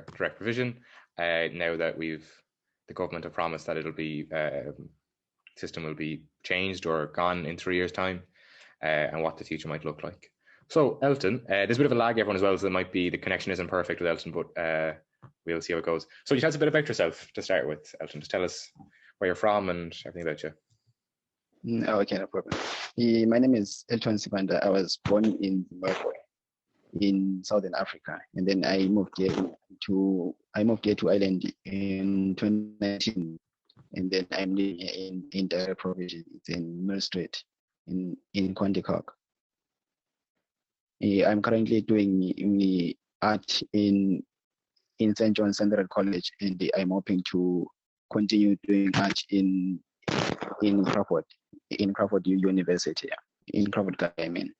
for direct provision, now that the government have promised that it'll be system will be changed or gone in 3 years' time, and what the future might look like. So, Elton, there's a bit of a lag, everyone, as well, so the connection isn't perfect with Elton, but we'll see how it goes. So you tell us a bit about yourself to start with, Elton. Just tell us where you're from and everything about you. Okay, no problem. My name is Elton Sibanda. I was born in Zimbabwe, in Southern Africa, and then I moved here to Ireland in 2019, and then I'm living here in direct provision. It's in Mill Street, in County Cork. I'm currently doing art in St. John's Central College, and I'm hoping to continue doing art in Crawford University, in Crawford, I mean.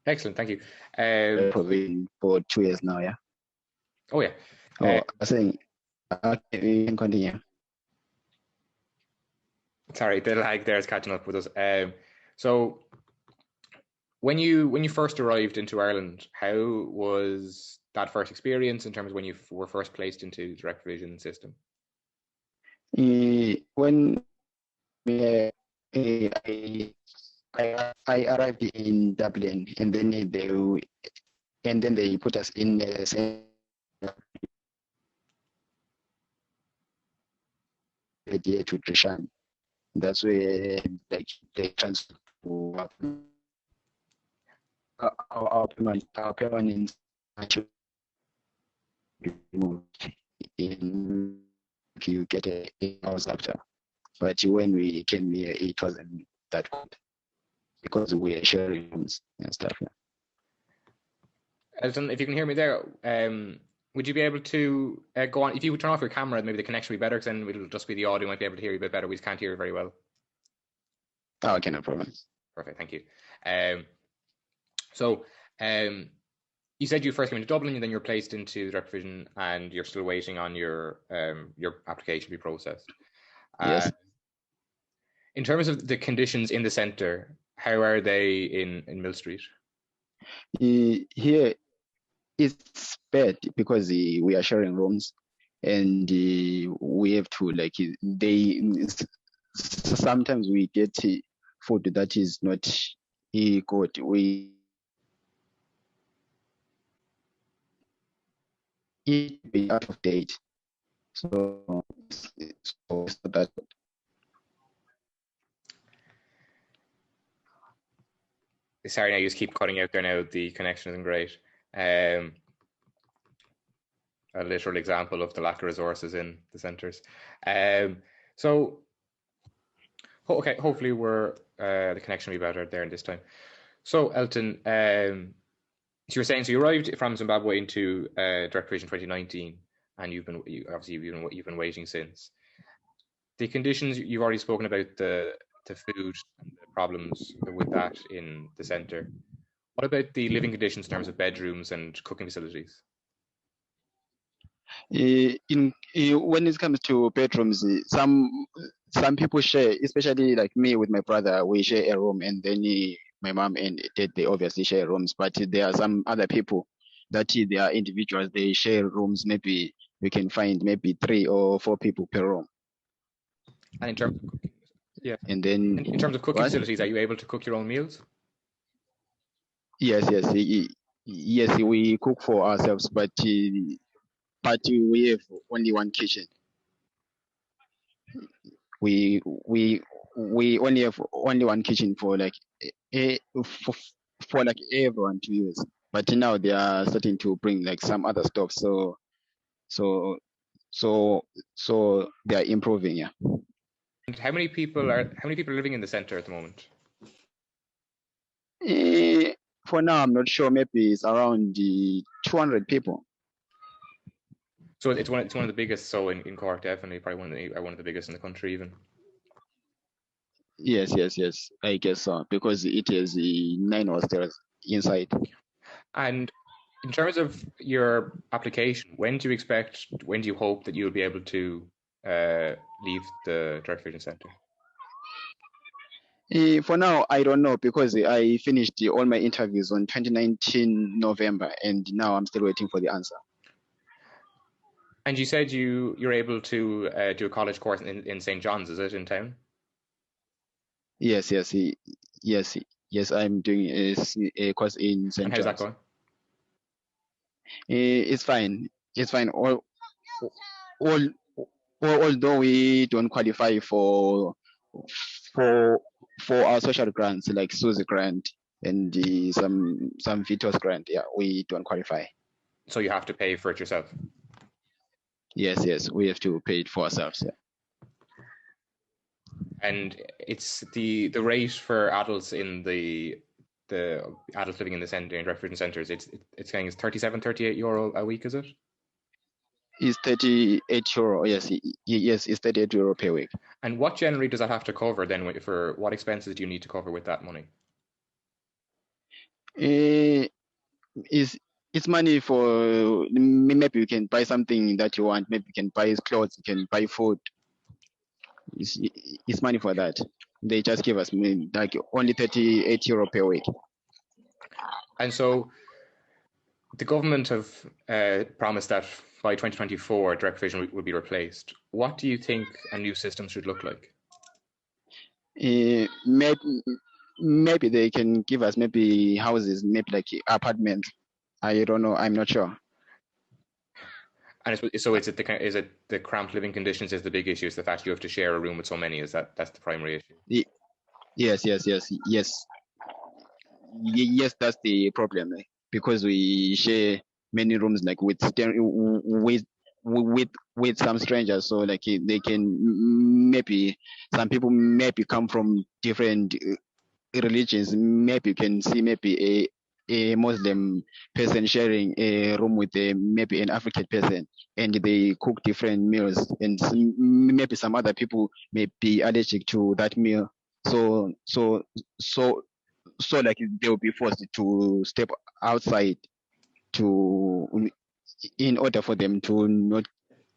Excellent, thank you. For 2 years now, yeah. Oh yeah. I was saying, okay, we can continue. Sorry, the lag there is catching up with us. So, when you first arrived into Ireland, how was that first experience in terms of when you were first placed into the direct provision system? When I arrived in Dublin, and then they put us in the same idea to Trishan. That's where they transfer our permanent in you get a house after. But when we came here, it wasn't that good because we are sharing rooms and stuff. Yeah. Elton, if you can hear me there, would you be able to go on? If you would turn off your camera, maybe the connection will be better, because then it'll just be the audio. Might be able to hear you a bit better. We just can't hear you very well. Oh, okay, no problem. Perfect, thank you. So, you said you first came to Dublin, and then you were placed into direct provision, and you're still waiting on your application to be processed. Yes. In terms of the conditions in the centre, how are they in Mill Street? Here, it's bad because we are sharing rooms, and we have to sometimes we get food that is not good. We eat be out of date, so that. Sorry, now you just keep cutting out there now. The connection isn't great. A literal example of the lack of resources in the centres. So, okay, hopefully the connection will be better there this time. So, Elton, so you were saying, so you arrived from Zimbabwe into direct provision 2019, and you've been waiting since. The conditions, you've already spoken about the food and the problems with that in the centre. What about the living conditions in terms of bedrooms and cooking facilities? When it comes to bedrooms, some people share, especially like me with my brother, we share a room, and then my mom and dad, they obviously share rooms. But there are some other people that they are individuals, they share rooms. Maybe we can find maybe 3 or 4 people per room. And in terms of cooking, yeah. And then in terms of cooking facilities, are you able to cook your own meals? Yes, we cook for ourselves, but we have only one kitchen. We only have one kitchen for like for like everyone to use. But now they are starting to bring like some other stuff. So they are improving, yeah. And how many people are living in the centre at the moment? For now, I'm not sure. Maybe it's around 200 people. So it's one of the biggest. So in Cork, definitely, probably one of the biggest in the country, even. Yes. I guess so, because it is 9 hostels inside. And in terms of your application, when do you hope that you'll be able to leave the direct provision centre? For now, I don't know because I finished all my interviews on 2019 November, and now I'm still waiting for the answer. And you said you're able to do a college course in St. John's, is it, in town? Yes, I'm doing a course in St. And how's that John's. going? It's fine. It's fine. All, although we don't qualify for our social grants like SUSE grant and some VITOS grant, yeah, we don't qualify. So you have to pay for it yourself? Yes, we have to pay it for ourselves. Yeah. And it's the rate for adults in the adults living in the centre, in refugee centres, it's saying it's 38 euro a week, is it? It's 38 euro. Yes, it's 38 euro per week. And what generally does that have to cover then? For what expenses do you need to cover with that money? It's money for, maybe you can buy something that you want. Maybe you can buy clothes, you can buy food. It's money for that. They just give us like only 38 euro per week. And so the government have promised that by 2024 direct provision will be replaced. What do you think a new system should look like? Maybe they can give us maybe houses, maybe like apartments. I don't know. I'm not sure. And so is it the cramped living conditions is the big issue? Is the fact you have to share a room with so many? That's the primary issue? Yes. That's the problem, because we share many rooms like with some strangers. So like they can, maybe some people maybe come from different religions. Maybe you can see maybe a Muslim person sharing a room with maybe an African person, and they cook different meals, and maybe some other people may be allergic to that meal. So like they will be forced to step outside in order for them to not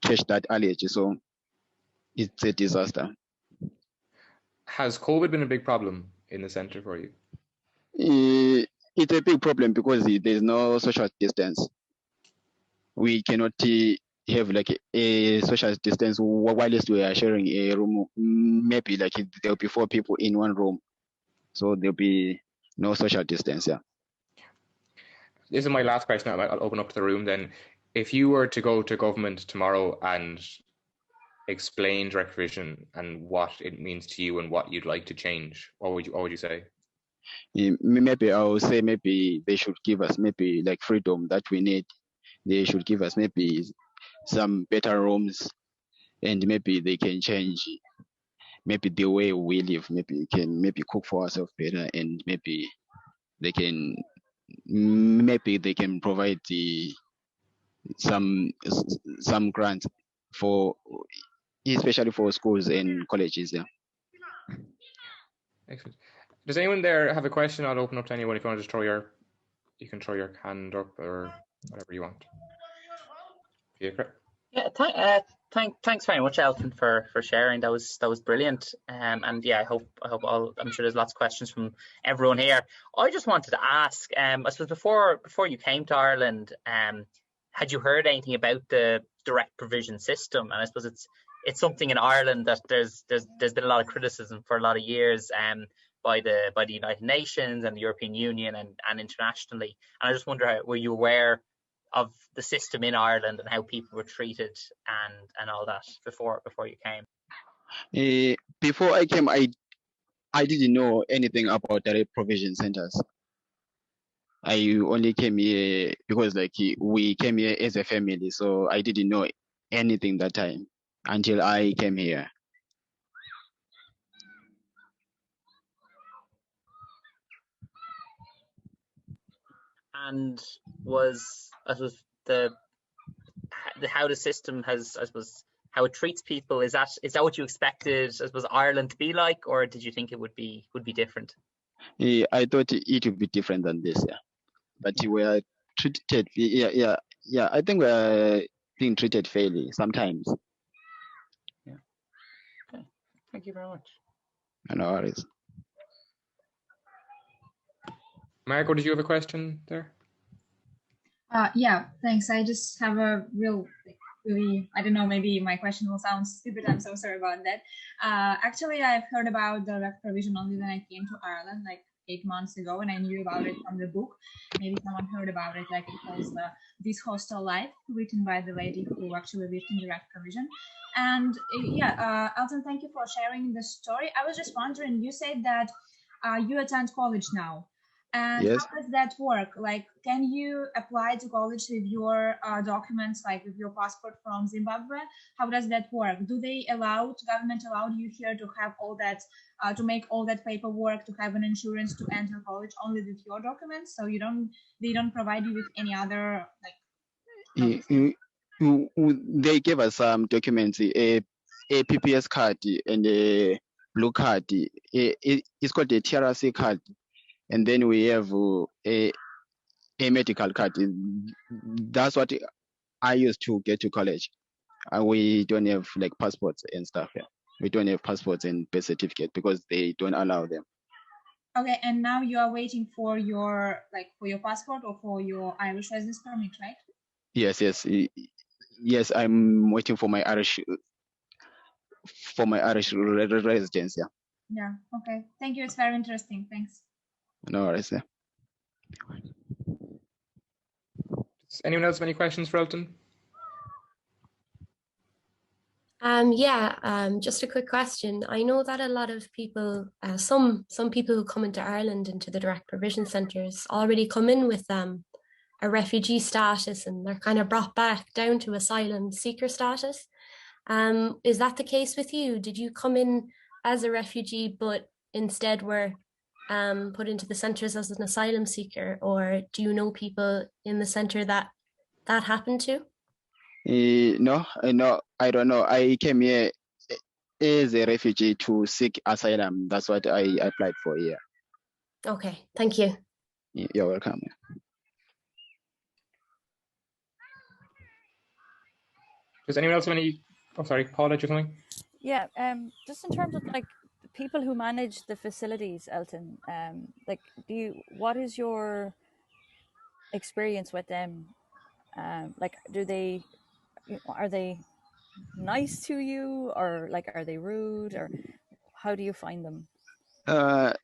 catch that allergy. So it's a disaster. Has COVID been a big problem in the centre for you? It's a big problem because there's no social distance. We cannot have like a social distance whilst we are sharing a room. Maybe like there'll be 4 people in one room, so there'll be no social distance. Yeah. This is my last question. I'll open up to the room then. If you were to go to government tomorrow and explain direct provision and what it means to you and what you'd like to change, what would you say? Maybe I would say maybe they should give us maybe like freedom that we need. They should give us maybe some better rooms, and maybe they can change maybe the way we live. Maybe we can maybe cook for ourselves better, and maybe they can provide some grants for, especially for schools and colleges. Yeah. Excellent. Does anyone there have a question? I'll open up to anyone. If you want to just you can throw your hand up or whatever you want. Yeah, thanks very much, Elton, for sharing. That was brilliant. And yeah, I hope I'm sure there's lots of questions from everyone here. I just wanted to ask, I suppose before you came to Ireland, had you heard anything about the direct provision system? And I suppose it's something in Ireland that there's been a lot of criticism for a lot of years by the United Nations and the European Union and internationally. And I just wonder, were you aware of the system in Ireland and how people were treated and all that before you came? Before I came, I didn't know anything about direct provision centers. I only came here because like we came here as a family, so I didn't know anything that time until I came here. And how the system has, I suppose, how it treats people, is that what you expected, I suppose, Ireland to be like, or did you think it would be different? I thought it would be different than this, yeah. But we are treated, yeah. I think we're being treated fairly sometimes. Yeah. Okay. Thank you very much. No worries. Margot, did you have a question there? Yeah, thanks. I just have a really, I don't know, maybe my question will sound stupid. I'm so sorry about that. Actually, I've heard about the ref provision only when I came to Ireland, like 8 months ago, and I knew about it from the book. Maybe someone heard about it, like it calls This Hostel Life, written by the lady who actually lived in the ref provision. And yeah, Elton, thank you for sharing the story. I was just wondering, you said that you attend college now. And Yes. how does that work? Like, can you apply to college with your documents, like with your passport from Zimbabwe? How does that work? Do they government allow you here to have all that, to make all that paperwork, to have an insurance to enter college only with your documents? So they don't provide you with any other, like, They gave us some documents, a PPS card and a blue card. It's called a TRC card. And then we have a medical card. That's what I used to get to college. We don't have like passports and stuff. Yeah. We don't have passports and birth certificate because they don't allow them. Okay, and now you are waiting for your passport or for your Irish residence permit, right? Yes. I'm waiting for my Irish residence. Yeah. Yeah. Okay. Thank you. It's very interesting. Thanks. No worries. Yeah. Does anyone else have any questions for Elton? Just a quick question. I know that a lot of people, some people who come into Ireland into the direct provision centres already come in with a refugee status, and they're kind of brought back down to asylum seeker status. Is that the case with you? Did you come in as a refugee, but instead were put into the centres as an asylum seeker, or do you know people in the centre that happened to? No, I don't know. I came here as a refugee to seek asylum. That's what I applied for here. Okay, thank you. You're welcome. Does anyone else have any? Oh, sorry, Paul, did you have something? Yeah, just in terms of like the people who manage the facilities, Elton, like, what is your experience with them? Like, are they nice to you, or like, are they rude, or how do you find them? I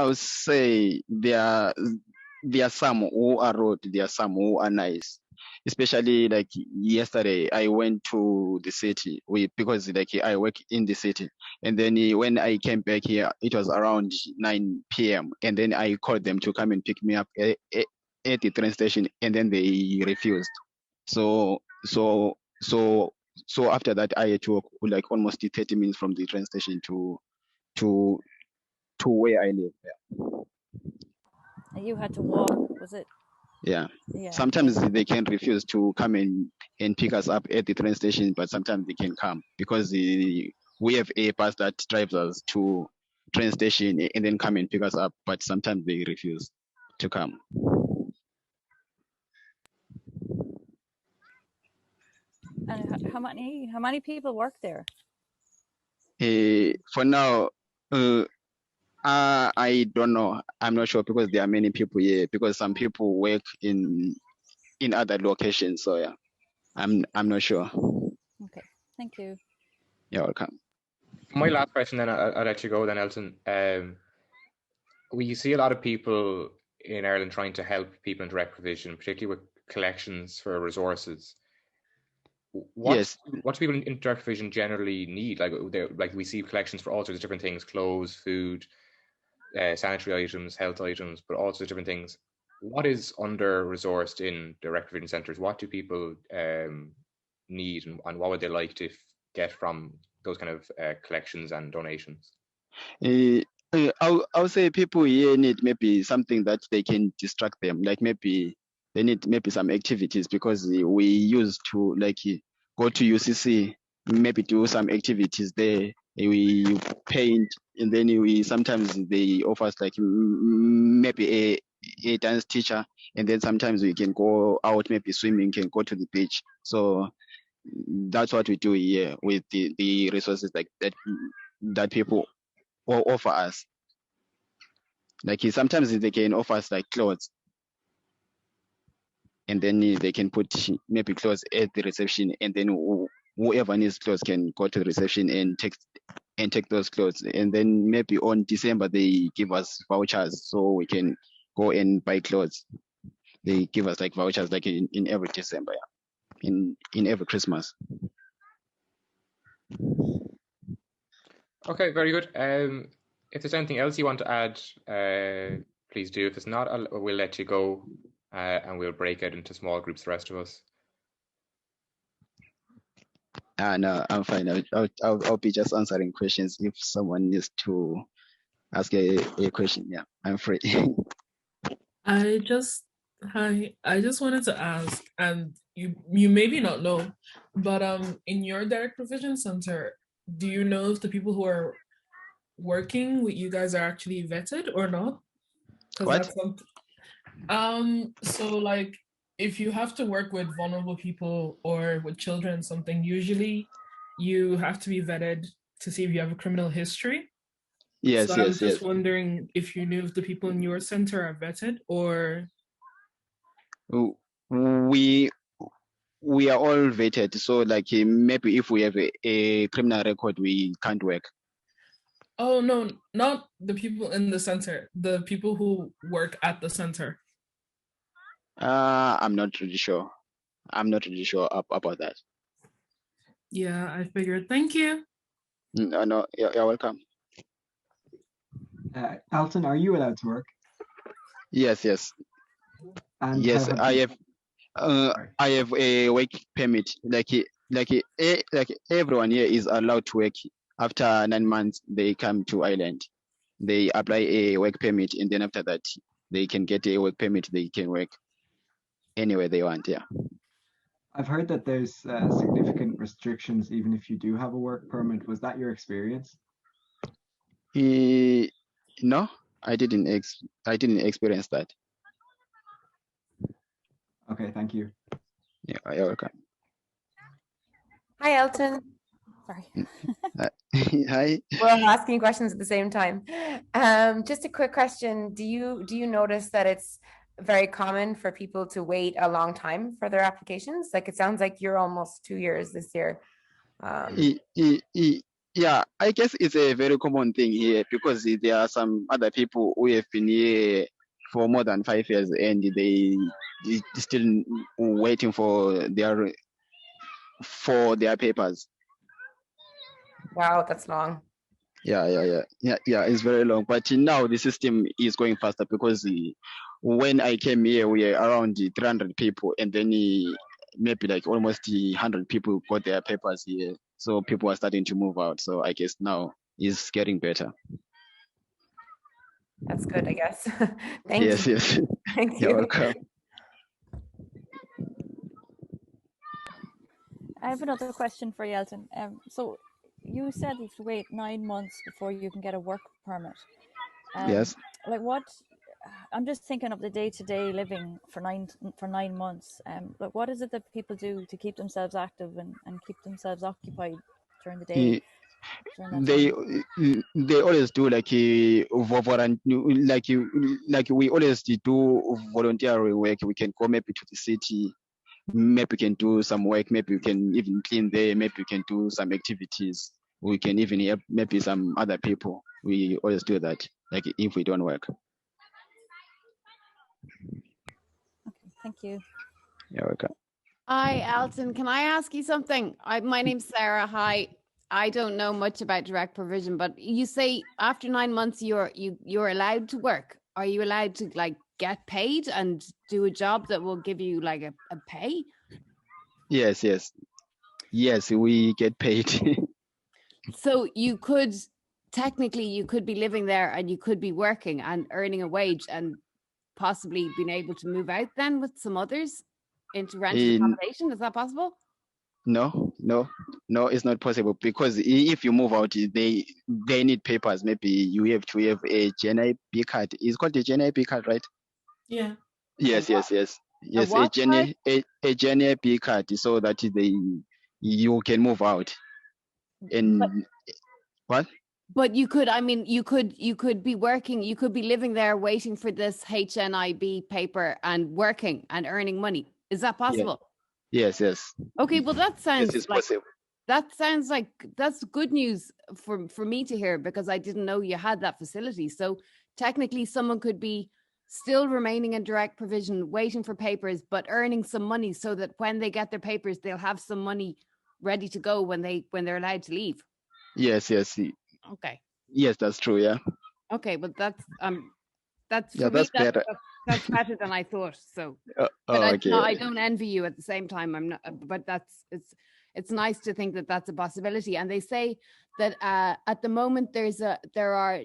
would say there are some who are rude, there are some who are nice. Especially like yesterday, I went to the city because like I work in the city, and then when I came back here, it was around 9 p.m. and then I called them to come and pick me up at the train station, and then they refused. So after that, I had to walk like almost 30 minutes from the train station to where I live. Yeah. And you had to walk, was it? Yeah. Sometimes they can refuse to come and pick us up at the train station, but sometimes they can come because we have a bus that drives us to train station and then come and pick us up, but sometimes they refuse to come. And how many people work there? For now, I don't know. I'm not sure because there are many people here. Because some people work in other locations. So yeah, I'm not sure. Okay, thank you. You're welcome. My last question, then I'll let you go. Then Elton, we see a lot of people in Ireland trying to help people in direct provision, particularly with collections for resources. What do people in direct provision generally need? Like we see collections for all sorts of different things: clothes, food, sanitary items, health items, but all sorts of different things. What is under-resourced in direct provision centres? What do people need, and what would they like to get from those kind of collections and donations? I would say people here need maybe something that they can distract them. Like maybe they need maybe some activities, because we used to like go to UCC, maybe do some activities there. We paint, and then we sometimes they offer us like maybe a dance teacher, and then sometimes we can go out, maybe swimming, can go to the beach. So that's what we do here with the resources like that people offer us. Like sometimes they can offer us like clothes, and then they can put maybe clothes at the reception, and then whoever needs clothes can go to the reception and take those clothes. And then maybe on December they give us vouchers so we can go and buy clothes. They give us like vouchers like in every December, yeah. In every Christmas. Okay, very good. If there's anything else you want to add, please do. If it's not, we'll let you go, and we'll break out into small groups, the rest of us. No, I'm fine. I'll be just answering questions if someone needs to ask a question. Yeah, I'm free. I just wanted to ask, and you maybe not know, but in your direct provision center, do you know if the people who are working with you guys are actually vetted or not? Because What? that's something. So like, if you have to work with vulnerable people or with children, something, usually you have to be vetted to see if you have a criminal history. Yes, so yes, I'm just yes. wondering if you knew if the people in your center are vetted or. We are all vetted, so like maybe if we have a criminal record, we can't work. Oh no, not the people in the center, the people who work at the center. I'm not really sure. I'm not really sure about that. Yeah, I figured. Thank you. No, you're welcome. Elton, are you allowed to work? Yes. And yes, I have. I have a work permit. Like everyone here is allowed to work. After 9 months, they come to Ireland. They apply a work permit, and then after that, they can get a work permit. They can work anywhere they want. Yeah. I've heard that there's significant restrictions even if you do have a work permit. Was that your experience? No, I didn't experience that. Okay, thank you. Yeah, you're welcome. Hi, Elton. Sorry. Hi. We're all asking questions at the same time. Just a quick question. Do you notice that it's very common for people to wait a long time for their applications? Like, it sounds like you're almost 2 years this year. Yeah, I guess it's a very common thing here because there are some other people who have been here for more than 5 years and they still waiting for their papers. Wow, that's long. Yeah, it's very long. But now the system is going faster because when I came here, we were around 300 people, and then maybe like almost 100 people got their papers here. So people are starting to move out. So I guess now it's getting better. That's good, I guess. Thank you. Yes. Thank you. You're welcome. I have another question for you, Elton. So you said you have to wait 9 months before you can get a work permit. Yes. Like what? I'm just thinking of the day-to-day living for 9 months. Like what is it that people do to keep themselves active and keep themselves occupied during the day? They always do like we always do voluntary work. We can go maybe to the city, maybe we can do some work, maybe we can even clean there, maybe we can do some activities, we can even help maybe some other people. We always do that, like if we don't work. Okay, thank you. You're welcome. Hi, Elton. Can I ask you something? My name's Sarah. Hi. I don't know much about direct provision, but you say after 9 months you're allowed to work. Are you allowed to like get paid and do a job that will give you like a pay? Yes, we get paid. So you could technically be living there and you could be working and earning a wage and possibly being able to move out then with some others into rented accommodation. Is that possible? No, it's not possible because if you move out, they need papers. Maybe you have to have a GNIB card. It's called a GNIB card, right? Yeah. Yes. A GNIB card so that you can move out. And what? But you could, I mean, you could be working, you could be living there waiting for this HNIB paper and working and earning money. Is that possible? Yes. Okay, well that sounds Yes, it's like possible. that's good news for me to hear, because I didn't know you had that facility. So technically someone could be still remaining in direct provision, waiting for papers, but earning some money so that when they get their papers, they'll have some money ready to go when they're allowed to leave. Yes. Okay. Yes, that's true. Yeah. Okay, but that's Yeah, for me, that's better. that's better than I thought. So, but Okay. I don't envy you at the same time. I'm not, but it's nice to think that that's a possibility. And they say that at the moment there are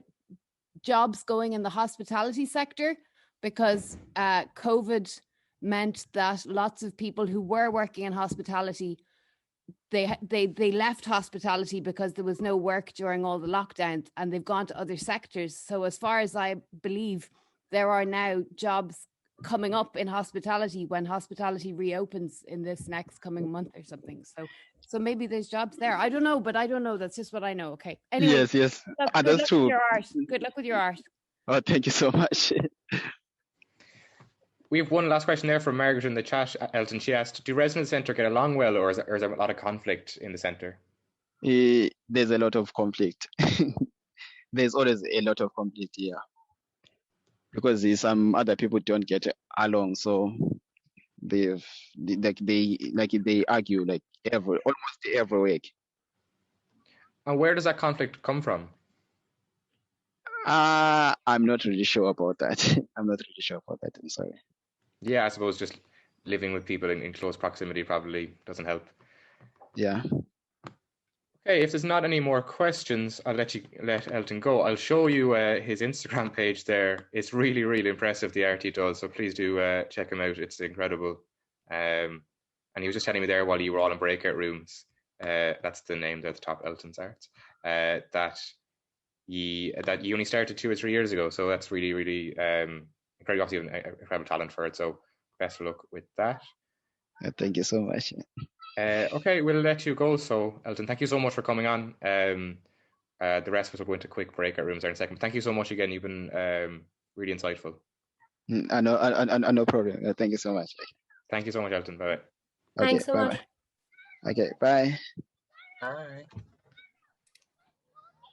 jobs going in the hospitality sector, because COVID meant that lots of people who were working in hospitality, they left hospitality because there was no work during all the lockdowns, and they've gone to other sectors. So as far as I believe, there are now jobs coming up in hospitality when hospitality reopens in this next coming month or something. So maybe there's jobs there. I don't know, but I don't know. That's just what I know. Okay. Anyway. Yes. Good That's luck true. with your art. Good luck with your art. Oh, thank you so much. We have one last question there from Margaret in the chat, Elton. She asked, do residents centre get along well, or is there a lot of conflict in the centre? There's a lot of conflict. There's always a lot of conflict here, because some other people don't get along, so they argue like almost every week. And where does that conflict come from? I'm not really sure about that. I'm sorry. Yeah, I suppose just living with people in close proximity probably doesn't help. Yeah. Okay, if there's not any more questions, I'll let Elton go. I'll show you his Instagram page there. It's really, really impressive, the art he does. So please do check him out. It's incredible. And he was just telling me there while you were all in breakout rooms, that's the name there at the top, Elton's Arts, that you only started 2 or 3 years ago. So that's really, really incredible. Obviously, you have incredible talent for it. So best of luck with that. Thank you so much. Okay, we'll let you go. So, Elton, thank you so much for coming on. The rest of us will go into quick breakout rooms there in a second. Thank you so much again. You've been really insightful. No problem. Thank you so much. Thank you so much, Elton. Bye. Thanks so much. Okay, bye. Bye.